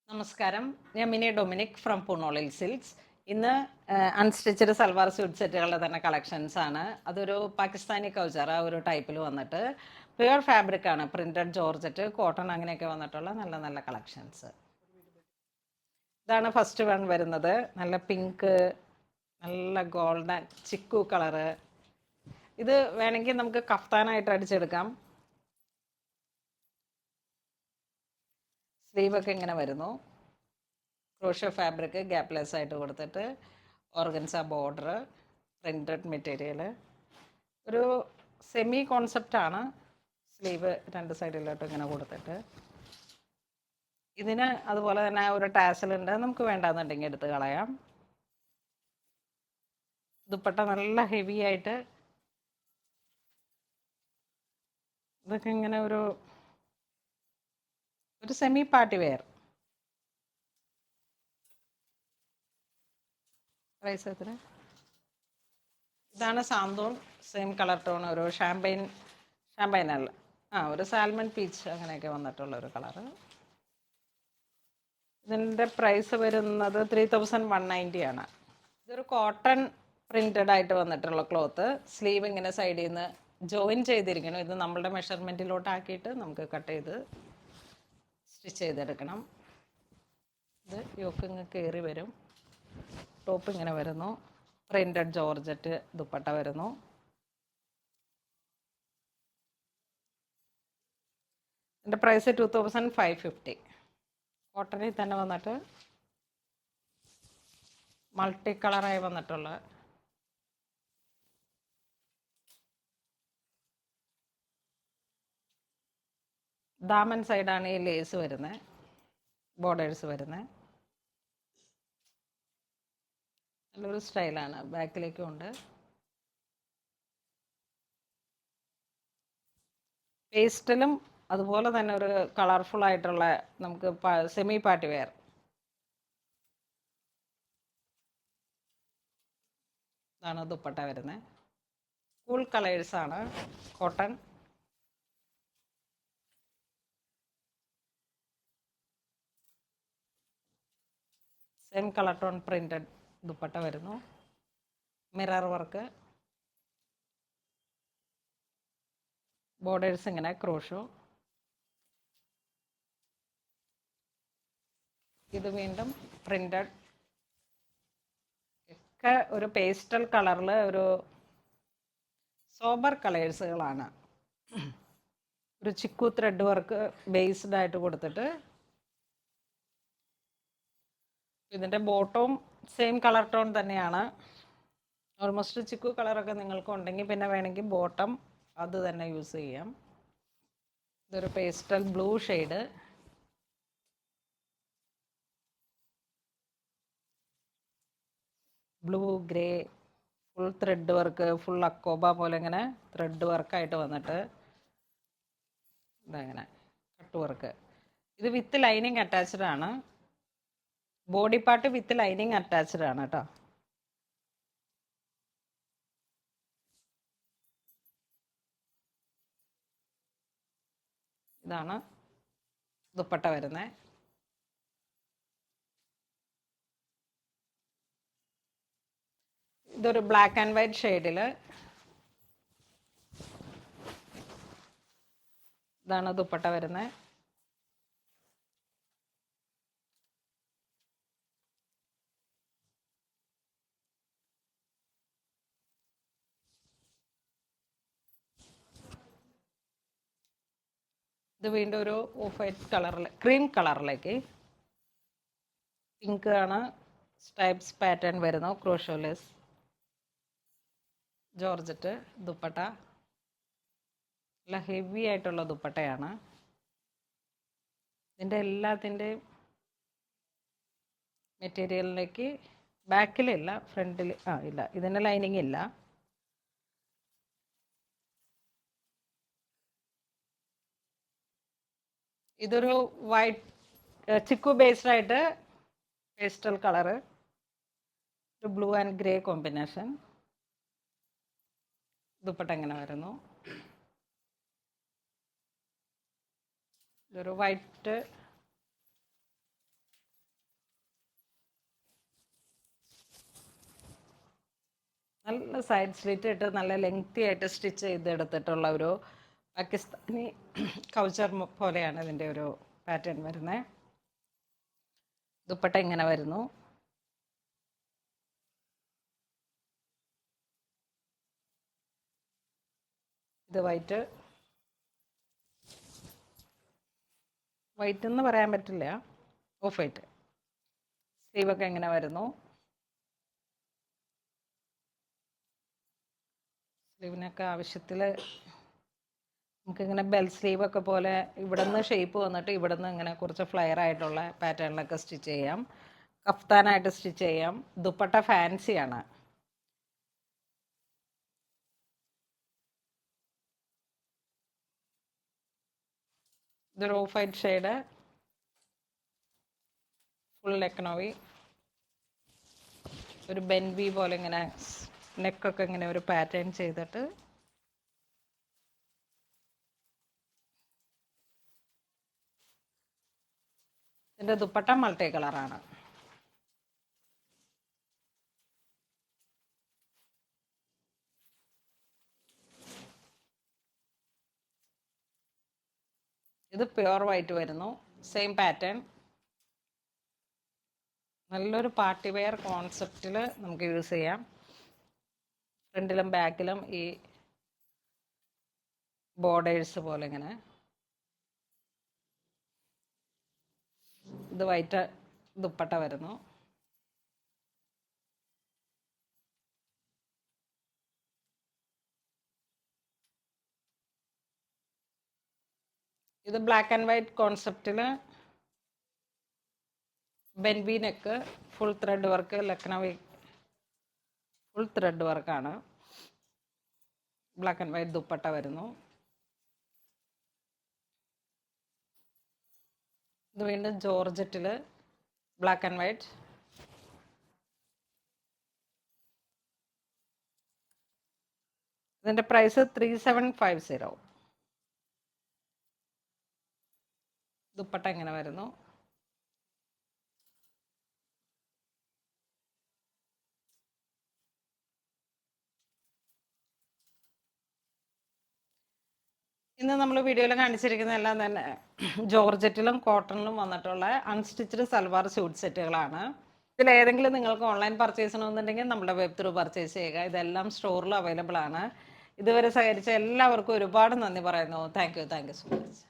നമസ്കാരം, ഞാൻ mini Dominic from പൂണോളിൽ silks. ഇന്ന് അൺസ്റ്റിച്ചഡ് സൽവാർ സ്യൂട്ട് സെറ്റുകളുടെ തന്നെ കളക്ഷൻസ് ആണ്. അതൊരു പാകിസ്ഥാനി കൗച്ചർ ആ ഒരു ടൈപ്പിൽ വന്നിട്ട് പ്യുവർ ഫാബ്രിക് ആണ്, പ്രിന്റഡ് ജോർജറ്റ്, കോട്ടൺ അങ്ങനെയൊക്കെ വന്നിട്ടുള്ള നല്ല നല്ല കളക്ഷൻസ്. ഇതാണ് ഫസ്റ്റ് വൺ വരുന്നത്. നല്ല പിങ്ക്, നല്ല ഗോൾഡൻ ചിക്കു കളറ്. ഇത് വേണമെങ്കിൽ നമുക്ക് കഫ്താനായിട്ട് അടിച്ചെടുക്കാം. സ്ലീവൊക്കെ ഇങ്ങനെ വരുന്നു. ക്രോഷ്യോ ഫാബ്രിക് ഗ്യാപ്ലെസ് ആയിട്ട് കൊടുത്തിട്ട് ഓർഗൻസ ബോർഡർ, പ്രിന്റഡ് മെറ്റീരിയൽ, ഒരു സെമി കോൺസെപ്റ്റാണ്. സ്ലീവ് രണ്ട് സൈഡിലോട്ട് ഇങ്ങനെ കൊടുത്തിട്ട് ഇതിന് അതുപോലെ തന്നെ ഒരു ടാസലുണ്ട്, നമുക്ക് വേണ്ടാന്നുണ്ടെങ്കിൽ എടുത്ത് കളയാം. ദുപ്പട്ട നല്ല ഹെവി ആയിട്ട് ഇതൊക്കെ ഇങ്ങനെ ഒരു സെമി പാർട്ടി വെയർ. പ്രൈസ് എത്ര? ഇതാണ് സാന്തോൺ, സെയിം കളർ ടോൺ, ഒരു ഷാമ്പൈൻ അല്ല, ഒരു സാൽമൺ പീച്ച് അങ്ങനെയൊക്കെ വന്നിട്ടുള്ള ഒരു കളറ്. ഇതിൻ്റെ പ്രൈസ് വരുന്നത് 3190 ആണ്. ഇതൊരു കോട്ടൺ പ്രിന്റഡ് ആയിട്ട് വന്നിട്ടുള്ള ക്ലോത്ത്. സ്ലീവ് ഇങ്ങനെ സൈഡിൽ നിന്ന് ജോയിൻ ചെയ്തിരിക്കണം. ഇത് നമ്മളുടെ മെഷർമെൻറ്റിലോട്ട് ആക്കിയിട്ട് നമുക്ക് കട്ട് ചെയ്ത് സ്റ്റിച്ച് ചെയ്തെടുക്കണം. ഇത് യോക്ക് ഇങ്ങനെ കയറി വരും. ടോപ്പ് ഇങ്ങനെ വരുന്നു. പ്രിന്റഡ് ജോർജറ്റ് ദുപ്പട്ട വരുന്നു. ഇതിൻ്റെ പ്രൈസ് 2550. കോട്ടണിൽ തന്നെ വന്നിട്ട് മൾട്ടി കളറായി വന്നിട്ടുള്ള ദാമൻ സൈഡാണ് ഈ ലേസ് വരുന്നത്, ബോർഡേഴ്സ് വരുന്നത്. നല്ലൊരു സ്റ്റൈലാണ്. ബാക്കിലേക്കും ഉണ്ട്. പേസ്റ്റലും അതുപോലെ തന്നെ ഒരു കളർഫുൾ ആയിട്ടുള്ള നമുക്ക് സെമി പാർട്ടി വെയർ. ഇതാണ് ദുപ്പട്ട വരുന്നത്. കൂൾ കളേഴ്സാണ്, cotton. Same colour tone printed dupatta വരുന്നു. മിറർ വർക്ക്, ബോർഡേഴ്സ് ഇങ്ങനെ ക്രോഷോ. ഇത് വീണ്ടും പ്രിന്റഡ്, ഒക്കെ ഒരു പേസ്റ്റൽ കളറിൽ ഒരു സോബർ കളേഴ്സുകളാണ്. ഒരു ചിക്കു ത്രെഡ് വർക്ക് ബേസ്ഡ് ആയിട്ട് കൊടുത്തിട്ട് ഇതിൻ്റെ ബോട്ടവും സെയിം കളർ ടോൺ തന്നെയാണ്. ഓൾമോസ്റ്റ് ചിക്കു കളറൊക്കെ നിങ്ങൾക്ക് ഉണ്ടെങ്കിൽ പിന്നെ വേണമെങ്കിൽ ബോട്ടം അത് തന്നെ യൂസ് ചെയ്യാം. ഇതൊരു pastel blue shade. Blue grey full thread work, full അക്കോബ പോലെ ഇങ്ങനെ ത്രെഡ് വർക്കായിട്ട് വന്നിട്ട് ഇതങ്ങനെ കട്ട് വർക്ക്. ഇത് വിത്ത് ലൈനിങ് അറ്റാച്ച്ഡ് ആണ്. Body part with lining attached ആണ് കേട്ടോ. ഇതാണ് ദുപ്പട്ട വരുന്നത്. ഇതൊരു ബ്ലാക്ക് ആൻഡ് വൈറ്റ് ഷെയ്ഡിൽ. ഇതാണ് ദുപ്പട്ട വരുന്നത്. ഇത് വീണ്ടും ഒരു ഓഫ് വൈറ്റ് കളറിൽ, ക്രീം കളറിലേക്ക് പിങ്ക് ആണ്. സ്ട്രൈപ്സ് പാറ്റേൺ വരുന്നു. ക്രോഷോലെസ് ജോർജറ്റ് ദുപ്പട്ട. നല്ല ഹെവി ആയിട്ടുള്ള ദുപ്പട്ടയാണ്. ഇതിൻ്റെ എല്ലാത്തിൻ്റെയും മെറ്റീരിയലിലേക്ക് ബാക്കിലില്ല, ഫ്രണ്ടിൽ ഇല്ല, ഇതിൻ്റെ ലൈനിങ് ഇല്ല. ഇതൊരു വൈറ്റ് ചിക്കു ബേസ്ഡ് ആയിട്ട് പേസ്റ്റൽ കളറ്, ഒരു blue and grey combination. Dupatta ഇങ്ങനെ വരുന്നു. ഇതൊരു വൈറ്റ് നല്ല സൈഡ് സ്ലിറ്റ് ഇട്ട് നല്ല ലെങ്തി ആയിട്ട് സ്റ്റിച്ച് ചെയ്തെടുത്തിട്ടുള്ള ഒരു പാകിസ്ഥാനി കൗച്ചർ പോലെയാണ് ഇതിൻ്റെ ഒരു പാറ്റേൺ വരുന്നത്. ദുപ്പട്ട ഇങ്ങനെ വരുന്നു. ഇത് വൈറ്റ് എന്ന് പറയാൻ പറ്റില്ല, ഓഫ് വൈറ്റ്. സ്ലീവൊക്കെ ഇങ്ങനെ വരുന്നു. സ്ലീവിനൊക്കെ ആവശ്യത്തിൽ നമുക്കിങ്ങനെ ബെൽ സ്ലീവൊക്കെ പോലെ ഇവിടെ നിന്ന് ഷേപ്പ് വന്നിട്ട് ഇവിടെ നിന്ന് ഇങ്ങനെ കുറച്ച് ഫ്ലെയർ ആയിട്ടുള്ള പാറ്റേണിലൊക്കെ സ്റ്റിച്ച് ചെയ്യാം. കഫ്താനായിട്ട് സ്റ്റിച്ച് ചെയ്യാം. ദുപ്പട്ട ഫാൻസിയാണ്. ഇതൊരു of white shade, full Lucknowi. ഒരു ബെൻവി പോലെ ഇങ്ങനെ നെക്കൊക്കെ ഇങ്ങനെ ഒരു പാറ്റേൺ ചെയ്തിട്ട് ഇതിൻ്റെ ദുപ്പട്ട മൾട്ടി കളറാണ്. ഇത് പ്യുവർ വൈറ്റ് വരുന്നു. Same pattern. നല്ലൊരു പാർട്ടി വെയർ കോൺസെപ്റ്റിൽ നമുക്ക് യൂസ് ചെയ്യാം. ഫ്രണ്ടിലും ബാക്കിലും ഈ ബോർഡേഴ്സ് പോലെ ഇങ്ങനെ. ഇത് വൈറ്റ് ദുപ്പട്ട വരുന്നു. ഇത് ബ്ലാക്ക് ആൻഡ് വൈറ്റ് കോൺസെപ്റ്റിൽ ബെൻവി neck, full thread work, Lucknowi full thread വർക്കാണ്. ബ്ലാക്ക് ആൻഡ് വൈറ്റ് ദുപ്പട്ട വരുന്നു. ഇത് വീണ്ടും ജോർജറ്റിൽ ബ്ലാക്ക് ആൻഡ് വൈറ്റ്. ഇതിൻ്റെ പ്രൈസ് 3750. ദുപ്പട്ട ഇങ്ങനെ വരുന്നു. ഇന്ന് നമ്മൾ വീഡിയോയിൽ കാണിച്ചിരിക്കുന്ന എല്ലാം തന്നെ ജോർജറ്റിലും കോട്ടണിലും വന്നിട്ടുള്ള അൺസ്റ്റിച്ച്ഡ് സൽവാർ സ്യൂട്ട് സെറ്റുകളാണ്. ഇതിലേതെങ്കിലും നിങ്ങൾക്ക് ഓൺലൈൻ പർച്ചേസ് ചെയ്യണമെന്നുണ്ടെങ്കിൽ നമ്മുടെ വെബ് ത്രൂ പർച്ചേസ് ചെയ്യുക. ഇതെല്ലാം സ്റ്റോറിൽ അവൈലബിൾ ആണ്. ഇതുവരെ സഹകരിച്ച എല്ലാവർക്കും ഒരുപാട് നന്ദി പറയുന്നു. Thank you so much.